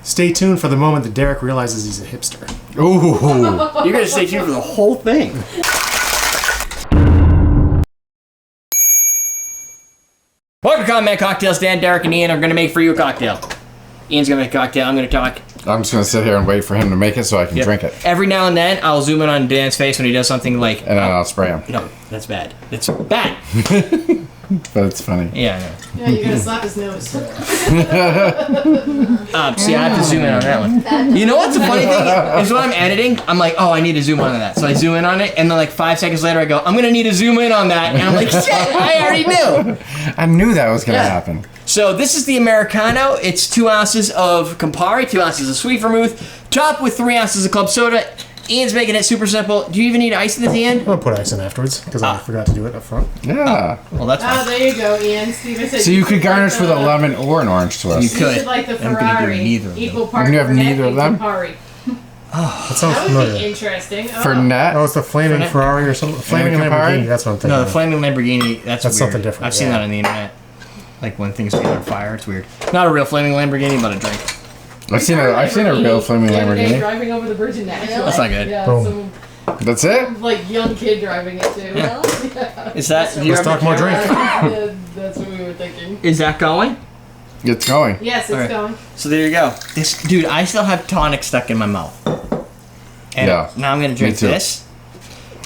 Stay tuned for the moment that Derrick realizes he's a hipster. Ooh. You're going to stay tuned for the whole thing. Welcome to Common Cocktails. Dan, Derrick, and Ian are going to make for you a cocktail. Ian's going to make a cocktail. I'm going to talk. I'm just going to sit here and wait for him to make it so I can drink it. Every now and then, I'll zoom in on Dan's face when he does something like... And then I'll spray him. No, that's bad. It's bad. But it's funny. Yeah, I know. Yeah, you're going to slap his nose. See, I have to zoom in on that one. You know what's the funny thing? Is when I'm editing, I'm like, oh, I need to zoom in on that. So I zoom in on it, and then like 5 seconds later, I go, I'm going to need to zoom in on that. And I'm like, shit, I already knew. I knew that was going to happen. So this is the Americano. It's 2 ounces of Campari, 2 ounces of Sweet Vermouth, topped with 3 ounces of club soda. Ian's making it super simple. Do you even need ice at the end? I'm going to put ice in afterwards, because I forgot to do it up front. Yeah. Well, that's fine. Oh, there you go, Ian. Steven said So you could garnish with a lemon or an orange twist. You could. You should like the I'm gonna do Ferrari. neither of them. Equal parts You have neither of them? Campari. That sounds That would be familiar. interesting. Oh. Fernet? Oh, it's the Flaming Ferrari or something. Flaming Campari? Lamborghini, that's what I'm thinking. No, the Flaming Lamborghini, that's weird. something different, I've seen yeah. that on the internet. Like when things get on fire, it's weird. Not a real Flaming Lamborghini, but a drink. I've seen a real flaming The other day, Lamborghini. driving over the bridge in Nashville. That's not good. Yeah, Boom. That's it? some like young kid driving it too. Yeah. Yeah. Is that... do you Let's ever- talk more drink. Yeah, that's what we were thinking. Is that going? It's going. Yes, it's Alright. going. So there you go. This dude, I still have tonic stuck in my mouth. And Yeah. now I'm gonna drink too. this.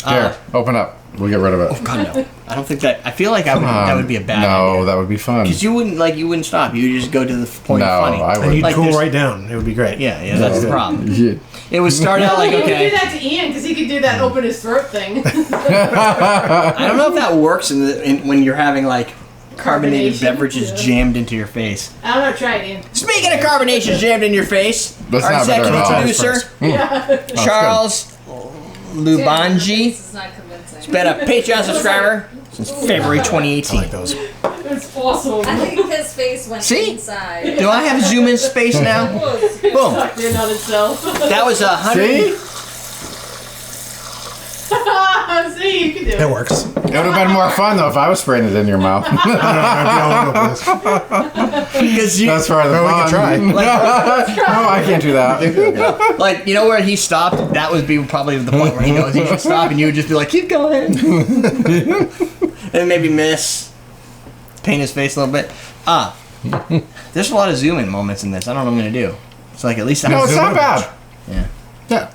Here, open up. We'll get rid of it. Oh God, no! I don't think that. I feel like that would be a bad No, idea. that would be fun. Because you wouldn't stop. You would just go to the point No, of funny. I And would. you'd Like cool there's- right down. It would be great. Yeah, that's the problem. Yeah. It would start out like You can do okay. that to Ian because he could do that open his throat thing. I don't know if that works when you're having like carbonated Carbonation, beverages yeah. jammed into your face. I don't know, try it, Ian. Speaking of carbonation jammed in your face, That's our not better executive at all. producer Yeah. Charles Lubanje This is not convincing. has been a Patreon subscriber since February 2018. I like those. It's awesome. I think his face went See? inside. Do I have zoom in space now? Boom. Sucked in on itself. That was 100. See? See, you can do It it. works. It would have been more fun though if I was spraying it in your mouth. Because you, That's part of the Well, we fun. can try. No, I can't do that. like, you know where he stopped? That would be probably the point where he knows he should stop, and you would just be like, keep going. And maybe miss. Paint his face a little bit. There's a lot of zoom in moments in this. I don't know what I'm going to do. It's like, at least I No, have it's not bad. Yeah. Yeah.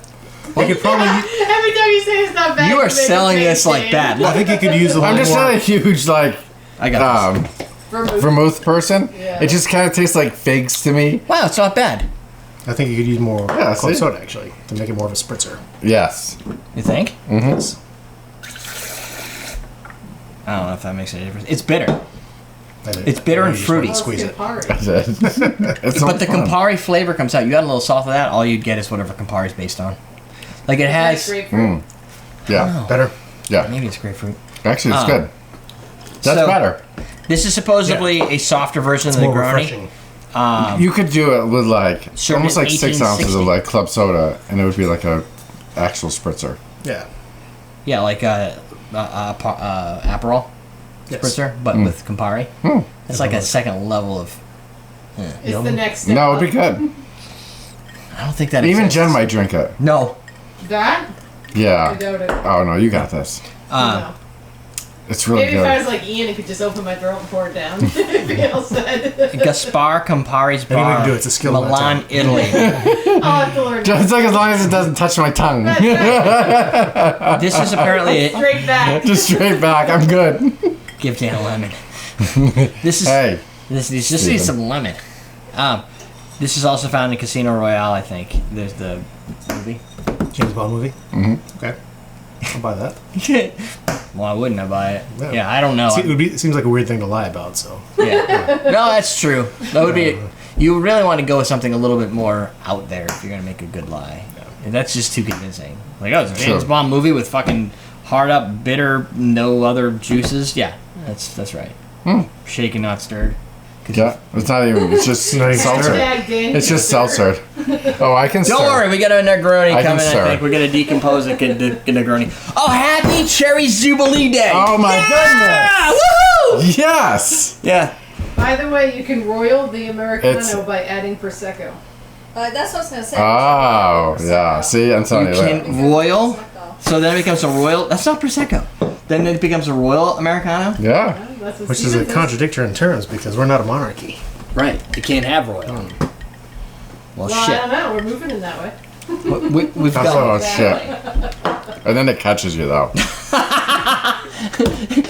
You could probably. Every time you say it's not bad, You you are make the selling same this like thing. bad. I think you could use a I'm little just more. not a huge like I got this. vermouth person. Yeah. It just kind of tastes like figs to me. Wow, it's not bad. I think you could use more Yeah, club see? soda actually to make it more of a spritzer. Yes. You think? Mm-hmm. I don't know if that makes any difference. It's bitter. And It's bitter and you just wanna fruity. Squeeze it. It's so But the fun. Campari flavor comes out. You add a little salt to that, all you'd get is whatever Campari is based on. Like it has... Grapefruit. Yeah. Better. Yeah. Maybe it's grapefruit. Actually, it's good. That's so- better. This is supposedly a softer version It's of the more Negroni. refreshing. You could do it with like Served almost in like 6 ounces 1860. of like club soda, and it would be like a actual spritzer. Yeah. Yeah, like Aperol Yes. spritzer, but with Campari. It's like a second level of... It's the next step. No, up. it'd be good. I don't think that Even exists. Jen might drink it. No. That? I Yeah. doubt it. Oh no, you got this. No. It's really Maybe if I good. was like Ian, it could just open my throat and pour it down. Everything else said. Gaspar Campari's Anyone Bar, can do it. It's a skill, Milan, that's Italy. I'll have to learn. Just like as long as it doesn't touch my tongue. This is apparently it. Straight back. Just straight back. I'm good. Give Dan a lemon. This is Hey. this just needs some lemon. This is also found in Casino Royale, I think. There's the movie. James Bond movie. Mm-hmm. Okay. I'll buy that. Why wouldn't I buy it? Yeah. Yeah, I don't know. See, it seems like a weird thing to lie about. So. Yeah. No, that's true. That would be. You really want to go with something a little bit more out there if you're gonna make a good lie. And that's just too convincing. Like, oh, it's a James Sure. Bond movie with fucking hard up, bitter, no other juices. Yeah, that's right. Shaken, not stirred. Yeah. It's not even. It's just Not even seltzer. Hashtag Dan It's just Stir. seltzer. Oh, I can. Don't stir. worry, we got a Negroni I can coming. I stir. think we're gonna decompose a Negroni. Oh, happy Cherry Jubilee Day! Oh my Ah, woohoo! goodness! Yes. Yeah. By the way, you can royal the Americano It's- by adding Prosecco. That's what I was gonna say. Oh, yeah. See, I'm telling You you that. can royal. So then it becomes a royal. That's not prosecco. Then it becomes a royal Americano. Yeah. That's what Which is a Steven says. contradictory in terms because we're not a monarchy. Right. You can't have royal. Well, Well, I don't know. We're moving in that way. We've got. Oh, shit. And then it catches you, though.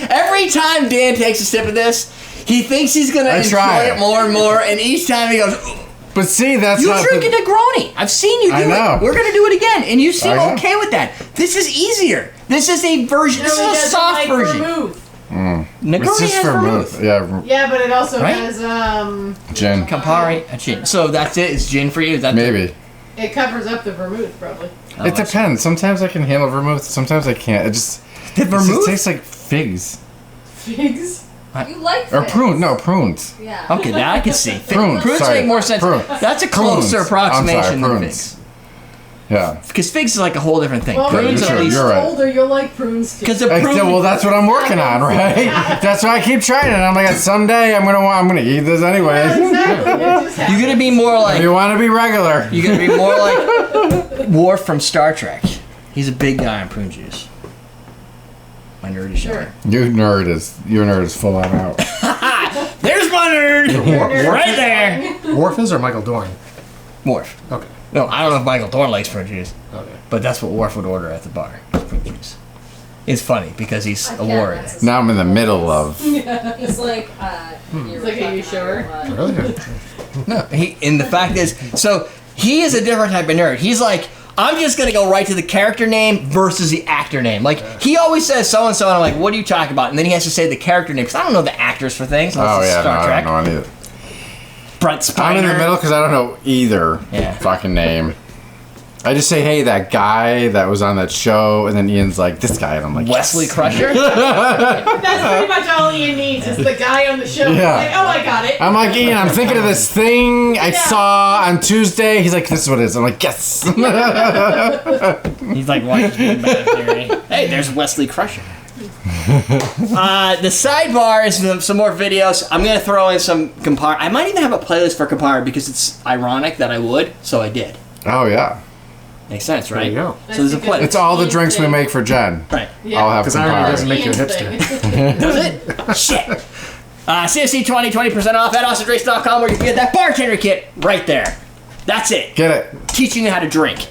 Every time Dan takes a sip of this, he thinks he's gonna enjoy try. it more and more, and each time he goes, But see, that's "You not... drink a Negroni. I've seen you do I know. it. We're gonna do it again," and you seem I know. okay with that. This is easier. This is a version. This No, he is a doesn't soft like version. vermouth. Negroni It's just has vermouth. Yeah, Yeah, but it also Right? has gin. Campari, a gin. So that's it. It's gin for you. Is that Maybe. it covers up the vermouth probably. It depends. Sometimes I can handle vermouth. Sometimes I can't. It just... The It vermouth. just tastes like figs. Figs. You like Or figs. prunes. No, prunes. Yeah. Okay, that I can see. Prunes, Prunes sorry. make more sense. Prune. That's a closer Prunes. approximation I'm sorry, than prunes. figs. Yeah. Because figs is like a whole different thing. Well, Prunes you're at sure, least. you're right. older, you'll like prunes too. Because the prune. Well, that's what I'm working on, right? That's why I keep trying it. I'm like, someday I'm gonna eat this anyway. Yeah, exactly. It just You're gonna be more If like. you want to be regular. You're gonna be more like Worf from Star Trek. He's a big guy on prune juice. My nerdy shower. Your nerd is full on out. There's my nerd! Right there! Worf is or Michael Dorn? Worf. Okay. No, I don't know if Michael Dorn likes prune juice, Okay. but that's what Worf would order at the bar. Prune juice. It's funny because he's a warrior. Now I'm in the middle of. He's like, It's like, are you sure? Really? No, and the fact is, so he is a different type of nerd. He's like, I'm just gonna go right to the character name versus the actor name. Like he always says so and so, and I'm like, what are you talking about? And then he has to say the character name because I don't know the actors for things. Unless Oh it's yeah, no, Star I Trek. don't know either. Brent Spiner. I'm in the middle because I don't know either Yeah. fucking name. I just say, hey, that guy that was on that show, and then Ian's like, this guy, and I'm like, Wesley yes. Crusher. That's pretty much all Ian needs is the guy on the show. Yeah. Like, oh, I got it. I'm like, Ian, I'm thinking of this thing I Yeah. saw on Tuesday. He's like, this is what it is. I'm like, yes. He's like, watch Big Bang Theory. Hey, there's Wesley Crusher. The sidebar is some more videos. I'm gonna throw in some Campari. I might even have a playlist for Campari because it's ironic that I would, so I did. Oh, yeah. Makes sense, right? There you go. So there's a playlist. It's all the drinks we make for Jen. Right. Yeah. I'll have Because some irony Campari. doesn't make you a Ian's hipster. thing. Does it? Shit. CFC 20% off at AustinDrinks.com where you can get that bartender kit right there. That's it. Get it. Teaching you how to drink.